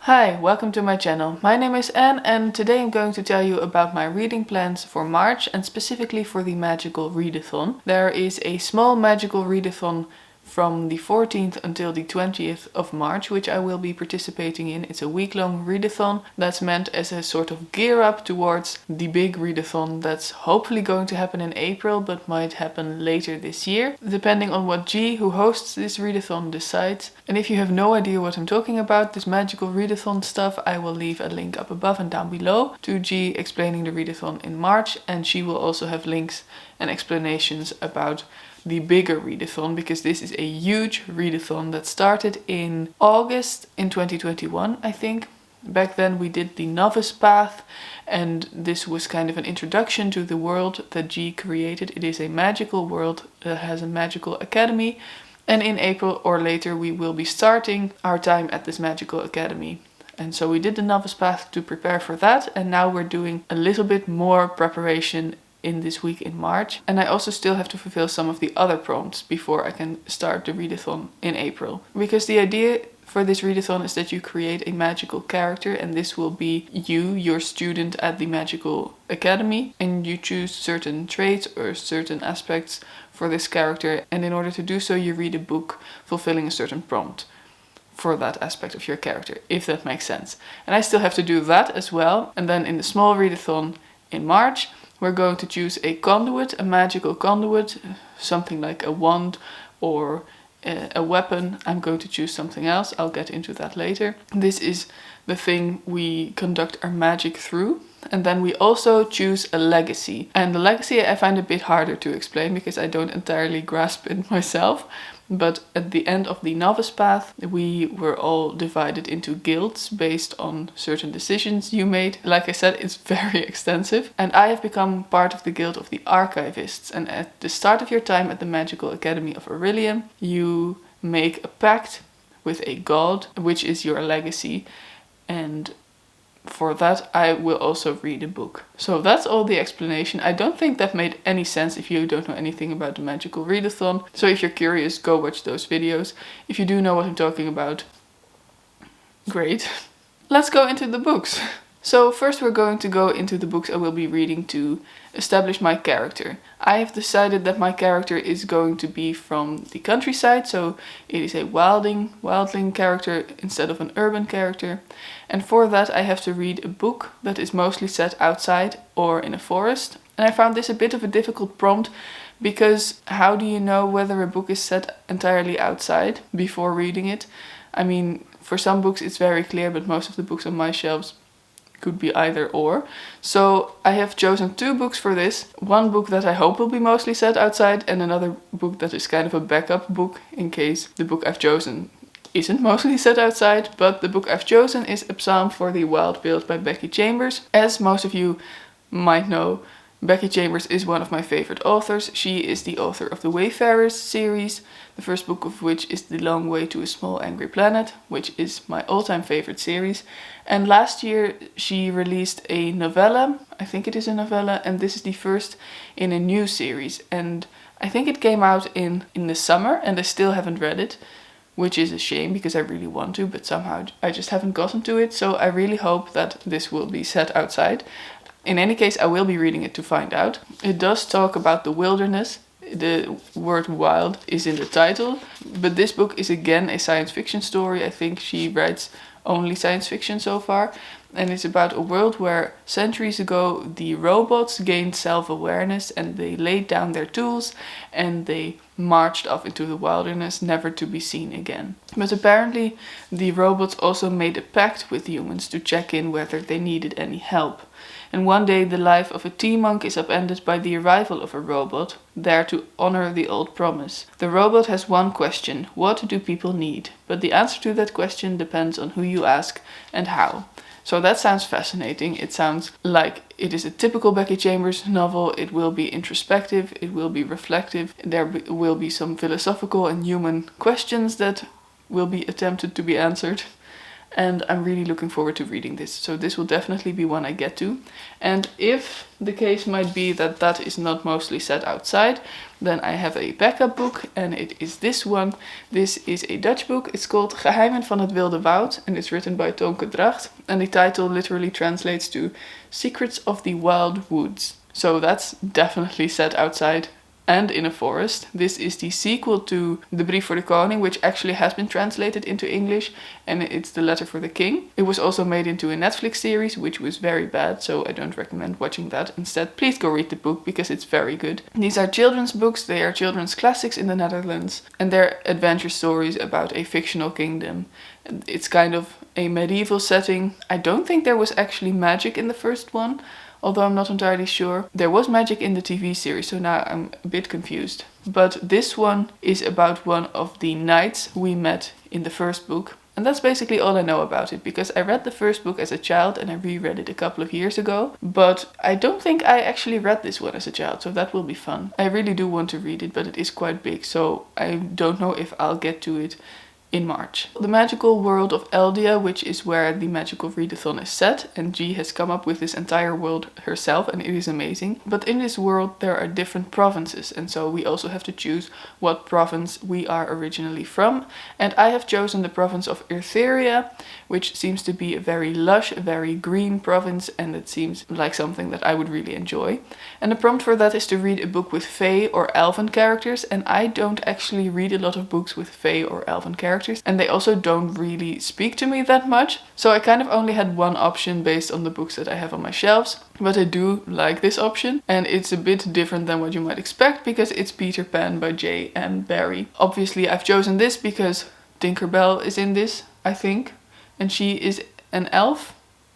Hi, welcome to my channel. My name is Anne and today I'm going to tell you about my reading plans for March and specifically for the Magical Readathon. There is a small Magical Readathon from the 14th until the 20th of March, which I will be participating in. It's a week-long readathon that's meant as a sort of gear up towards the big readathon that's hopefully going to happen in April, but might happen later this year, depending on what G, who hosts this readathon, decides. And if you have no idea what I'm talking about, this Magical Readathon stuff, I will leave a link up above and down below to G explaining the readathon in March, and she will also have links and explanations about the bigger readathon, because this is a huge readathon that started in August in 2021, I think. Back then we did the novice path, and this was kind of an introduction to the world that G created. It is a magical world that has a magical academy, and in April or later we will be starting our time at this magical academy. And so we did the novice path to prepare for that, and now we're doing a little bit more preparation in this week in March. And I also still have to fulfill some of the other prompts before I can start the readathon in April. Because the idea for this readathon is that you create a magical character, and this will be you, your student at the Magical Academy, and you choose certain traits or certain aspects for this character, and in order to do so you read a book fulfilling a certain prompt for that aspect of your character, if that makes sense. And I still have to do that as well. And then in the small readathon in March, we're going to choose a conduit, a magical conduit, something like a wand or a weapon. I'm going to choose something else. I'll get into that later. This is the thing we conduct our magic through. And then we also choose a legacy. And the legacy I find a bit harder to explain because I don't entirely grasp it myself. But at the end of the novice path, we were all divided into guilds based on certain decisions you made. Like I said, it's very extensive. And I have become part of the guild of the archivists. And at the start of your time at the Magical Academy of Aurelian, you make a pact with a god, which is your legacy. And for that, I will also read a book. So that's all the explanation. I don't think that made any sense if you don't know anything about the Magical Readathon. So if you're curious, go watch those videos. If you do know what I'm talking about, great. Let's go into the books. So first we're going to go into the books I will be reading to establish my character. I have decided that my character is going to be from the countryside, so it is a wildling character instead of an urban character. And for that I have to read a book that is mostly set outside or in a forest. And I found this a bit of a difficult prompt, because how do you know whether a book is set entirely outside before reading it? I mean, for some books it's very clear, but most of the books on my shelves could be either or. So I have chosen two books for this. One book that I hope will be mostly set outside, and another book that is kind of a backup book in case the book I've chosen isn't mostly set outside. But the book I've chosen is A Psalm for the Wild Build by Becky Chambers. As most of you might know, Becky Chambers is one of my favorite authors. She is the author of the Wayfarers series, the first book of which is The Long Way to a Small Angry Planet, which is my all-time favorite series. And last year she released a novella, I think it is a novella, and this is the first in a new series. And I think it came out in the summer, and I still haven't read it, which is a shame because I really want to, but somehow I just haven't gotten to it. So I really hope that this will be set outside. In any case, I will be reading it to find out. It does talk about the wilderness. The word wild is in the title. But this book is again a science fiction story. I think she writes only science fiction so far. And it's about a world where centuries ago the robots gained self-awareness and they laid down their tools and they marched off into the wilderness, never to be seen again. But apparently the robots also made a pact with humans to check in whether they needed any help. And one day the life of a tea monk is upended by the arrival of a robot, there to honor the old promise. The robot has one question: what do people need? But the answer to that question depends on who you ask and how. So that sounds fascinating. It sounds like it is a typical Becky Chambers novel. It will be introspective, it will be reflective, there will be some philosophical and human questions that will be attempted to be answered. and I'm really looking forward to reading this. So this will definitely be one I get to. And if the case might be that that is not mostly set outside, then I have a backup book, and it is this one. This is a Dutch book. It's called Geheimen van het Wilde Woud, and it's written by Tonke Dracht, and the title literally translates to Secrets of the Wild Woods. So that's definitely set outside and in a forest. This is the sequel to De Brief voor de Koning, which actually has been translated into English, and it's The Letter for the King. It was also made into a Netflix series, which was very bad, so I don't recommend watching that. Instead, please go read the book, because it's very good. These are children's books. They are children's classics in the Netherlands, and they're adventure stories about a fictional kingdom. It's kind of a medieval setting. I don't think there was actually magic in the first one, although I'm not entirely sure. There was magic in the TV series, so now I'm a bit confused. But this one is about one of the knights we met in the first book. And that's basically all I know about it, because I read the first book as a child and I reread it a couple of years ago. But I don't think I actually read this one as a child, so that will be fun. I really do want to read it, but it is quite big, so I don't know if I'll get to it in March. The magical world of Eldia, which is where the Magical Readathon is set, and G has come up with this entire world herself, and it is amazing. But in this world there are different provinces, and so we also have to choose what province we are originally from. And I have chosen the province of Etheria, which seems to be a very lush, very green province, and it seems like something that I would really enjoy. And the prompt for that is to read a book with Fae or Elven characters, and I don't actually read a lot of books with Fae or Elven characters, and they also don't really speak to me that much. So I kind of only had one option based on the books that I have on my shelves, but I do like this option, and it's a bit different than what you might expect, because it's Peter Pan by J.M. Barrie. Obviously I've chosen this because Tinkerbell is in this, I think, and she is an elf,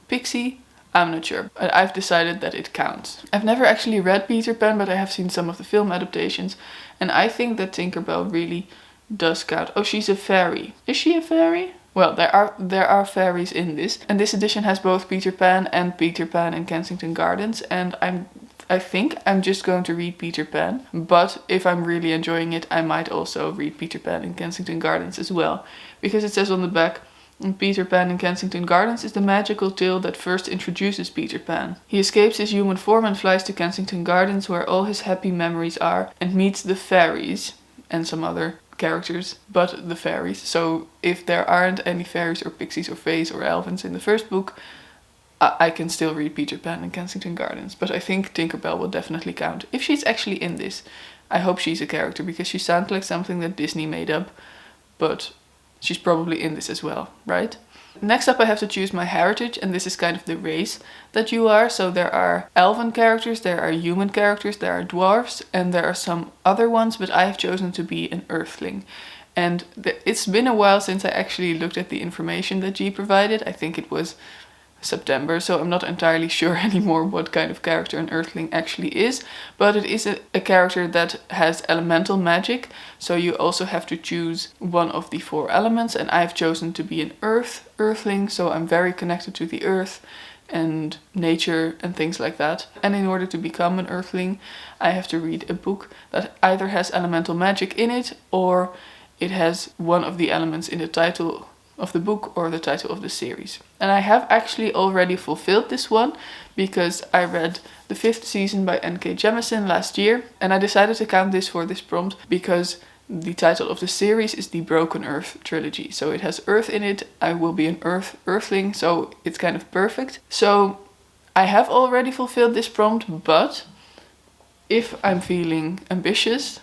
pixie, I'm not sure, but I've decided that it counts. I've never actually read Peter Pan, but I have seen some of the film adaptations, and I think that Tinkerbell really does count. Oh, she's a fairy. Is she a fairy? Well, there are fairies in this, and this edition has both Peter Pan and Peter Pan in Kensington Gardens, and I think I'm just going to read Peter Pan, but if I'm really enjoying it, I might also read Peter Pan in Kensington Gardens as well, because it says on the back, Peter Pan in Kensington Gardens is the magical tale that first introduces Peter Pan. He escapes his human form and flies to Kensington Gardens, where all his happy memories are, and meets the fairies and some other characters, but the fairies. So if there aren't any fairies or pixies or fays or elves in the first book, I can still read Peter Pan in Kensington Gardens. But I think Tinkerbell will definitely count. If she's actually in this, I hope she's a character, because she sounds like something that Disney made up, but she's probably in this as well, right? Next up I have to choose my heritage, and this is kind of the race that you are. So there are elven characters, there are human characters, there are dwarves, and there are some other ones, but I have chosen to be an earthling. And it's been a while since I actually looked at the information that G provided. I think it was September, so I'm not entirely sure anymore what kind of character an earthling actually is, but it is a character that has elemental magic, so you also have to choose one of the 4 elements, and I've chosen to be an earthling, so I'm very connected to the earth and nature and things like that. And in order to become an earthling, I have to read a book that either has elemental magic in it, or it has one of the elements in the title of the book or the title of the series. And I have actually already fulfilled this one, because I read the 5th season by N.K. Jemisin last year, and I decided to count this for this prompt because the title of the series is the Broken Earth trilogy. So it has earth in it, I will be an earthling, so it's kind of perfect. So I have already fulfilled this prompt, but if I'm feeling ambitious,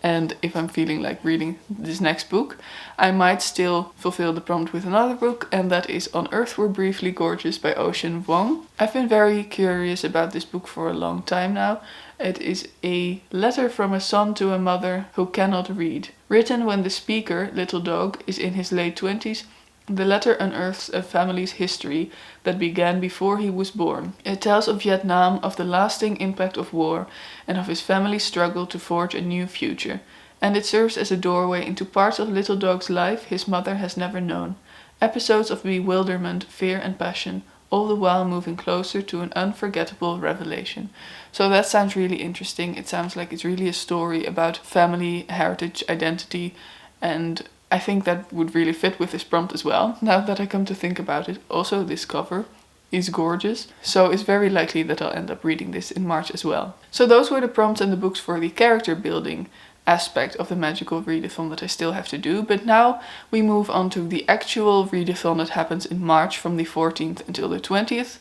and if I'm feeling like reading this next book, I might still fulfill the prompt with another book, and that is On Earth We're Briefly Gorgeous by Ocean Vuong. I've been very curious about this book for a long time now. It is a letter from a son to a mother who cannot read. Written when the speaker, Little Dog, is in his late 20s, the letter unearths a family's history that began before he was born. It tells of Vietnam, of the lasting impact of war, and of his family's struggle to forge a new future. And it serves as a doorway into parts of Little Dog's life his mother has never known. Episodes of bewilderment, fear and passion, all the while moving closer to an unforgettable revelation. So that sounds really interesting. It sounds like it's really a story about family, heritage, identity, and I think that would really fit with this prompt as well, now that I come to think about it. Also, this cover is gorgeous, so it's very likely that I'll end up reading this in March as well. So those were the prompts and the books for the character building aspect of the Magical Readathon that I still have to do, but now we move on to the actual readathon that happens in March from the 14th until the 20th,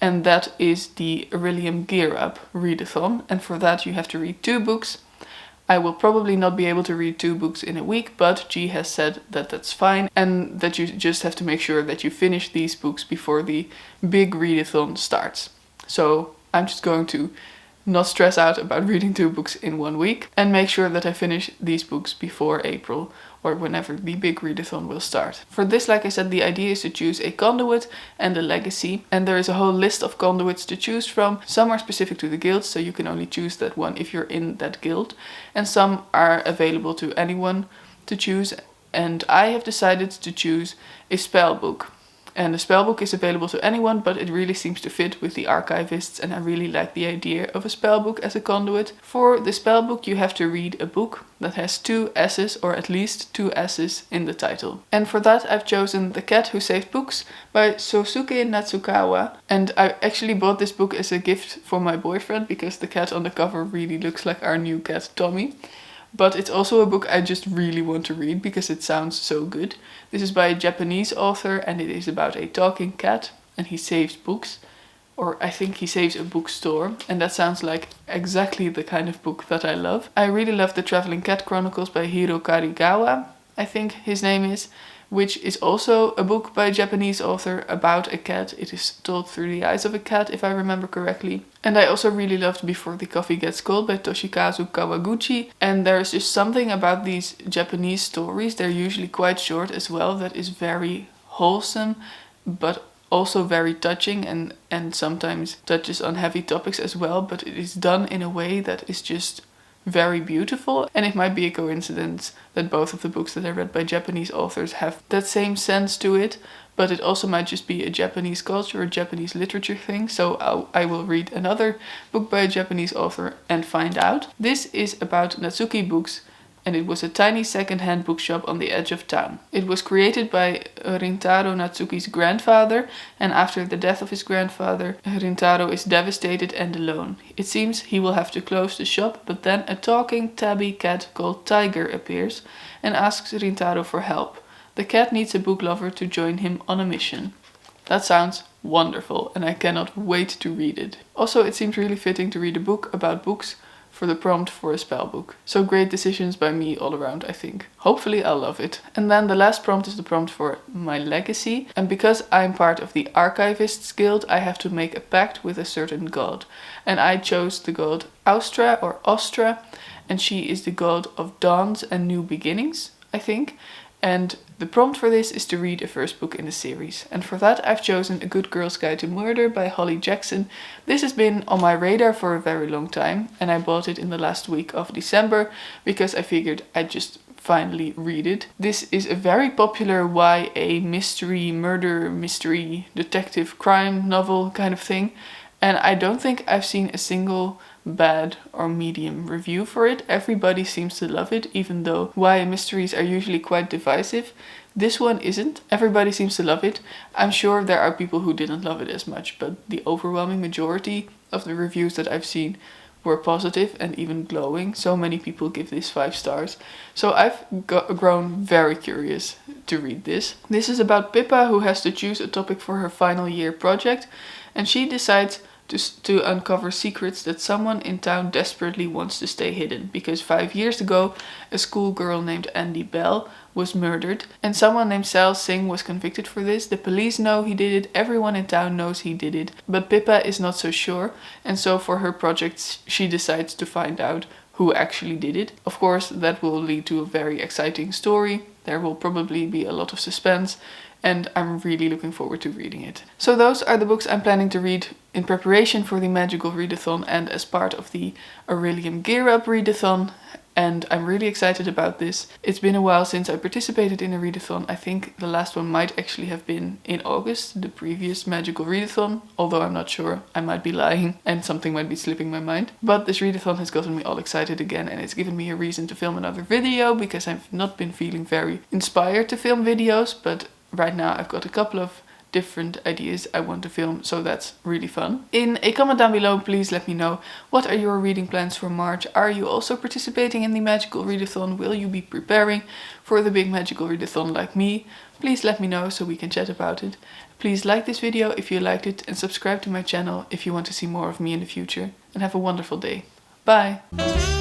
and that is the Aurelium Gear Up readathon, and for that you have to read 2 books. I will probably not be able to read 2 books in a week, but G has said that that's fine and that you just have to make sure that you finish these books before the big readathon starts. So I'm just going to not stress out about reading 2 books in 1 week and make sure that I finish these books before April or whenever the big readathon will start. For this, like I said, the idea is to choose a conduit and a legacy, and there is a whole list of conduits to choose from. Some are specific to the guild, so you can only choose that one if you're in that guild, and some are available to anyone to choose, and I have decided to choose a spell book. And the spellbook is available to anyone, but it really seems to fit with the archivists, and I really like the idea of a spellbook as a conduit. For the spellbook you have to read a book that has 2 S's, or at least 2 S's in the title. And for that I've chosen The Cat Who Saved Books by Sosuke Natsukawa. And I actually bought this book as a gift for my boyfriend because the cat on the cover really looks like our new cat Tommy. But it's also a book I just really want to read because it sounds so good. This is by a Japanese author and it is about a talking cat and he saves books. Or I think he saves a bookstore, and that sounds like exactly the kind of book that I love. I really love The Traveling Cat Chronicles by Hiro Karigawa, I think his name is, which is also a book by a Japanese author about a cat. It is told through the eyes of a cat, if I remember correctly. And I also really loved Before the Coffee Gets Cold by Toshikazu Kawaguchi. And there is just something about these Japanese stories, they're usually quite short as well, that is very wholesome, but also very touching and sometimes touches on heavy topics as well, but it is done in a way that is just very beautiful. And it might be a coincidence that both of the books that I read by Japanese authors have that same sense to it, but it also might just be a Japanese culture or Japanese literature thing, so I will read another book by a Japanese author and find out. This is about Natsuki Books, and it was a tiny second-hand bookshop on the edge of town. It was created by Rintaro Natsuki's grandfather, and after the death of his grandfather, Rintaro is devastated and alone. It seems he will have to close the shop, but then a talking tabby cat called Tiger appears and asks Rintaro for help. The cat needs a book lover to join him on a mission. That sounds wonderful, and I cannot wait to read it. Also, it seems really fitting to read a book about books for the prompt for a spell book. So great decisions by me all around, I think. Hopefully I'll love it. And then the last prompt is the prompt for my legacy. And because I'm part of the Archivists Guild, I have to make a pact with a certain god. And I chose the god Austra or Ostra, and she is the god of dawns and new beginnings, I think. And the prompt for this is to read a first book in the series. And for that I've chosen A Good Girl's Guide to Murder by Holly Jackson. This has been on my radar for a very long time, and I bought it in the last week of December because I figured I'd just finally read it. This is a very popular YA mystery, murder mystery, detective crime novel kind of thing. And I don't think I've seen a single bad or medium review for it. Everybody seems to love it, even though YA mysteries are usually quite divisive. This one isn't. Everybody seems to love it. I'm sure there are people who didn't love it as much, but the overwhelming majority of the reviews that I've seen were positive and even glowing. So many people give this 5 stars. So I've grown very curious to read this. This is about Pippa, who has to choose a topic for her final year project, and she decides to uncover secrets that someone in town desperately wants to stay hidden, because 5 years ago a schoolgirl named Andy Bell was murdered and someone named Sal Singh was convicted for this. The police know he did it, everyone in town knows he did it, but Pippa is not so sure, and so for her project she decides to find out who actually did it. Of course, that will lead to a very exciting story. There will probably be a lot of suspense, and I'm really looking forward to reading it. So those are the books I'm planning to read in preparation for the Magical Readathon and as part of the Aurelium Gear Up Readathon. and I'm really excited about this. It's been a while since I participated in a readathon. I think the last one might actually have been in August, the previous Magical Readathon, although I'm not sure, I might be lying and something might be slipping my mind. But this readathon has gotten me all excited again, and it's given me a reason to film another video, because I've not been feeling very inspired to film videos, but right now I've got a couple of different ideas I want to film, so that's really fun. In a comment down below, please let me know, what are your reading plans for March? Are you also participating in the Magical Readathon? Will you be preparing for the big Magical Readathon like me? Please let me know so we can chat about it. Please like this video if you liked it, and subscribe to my channel if you want to see more of me in the future. And have a wonderful day. Bye!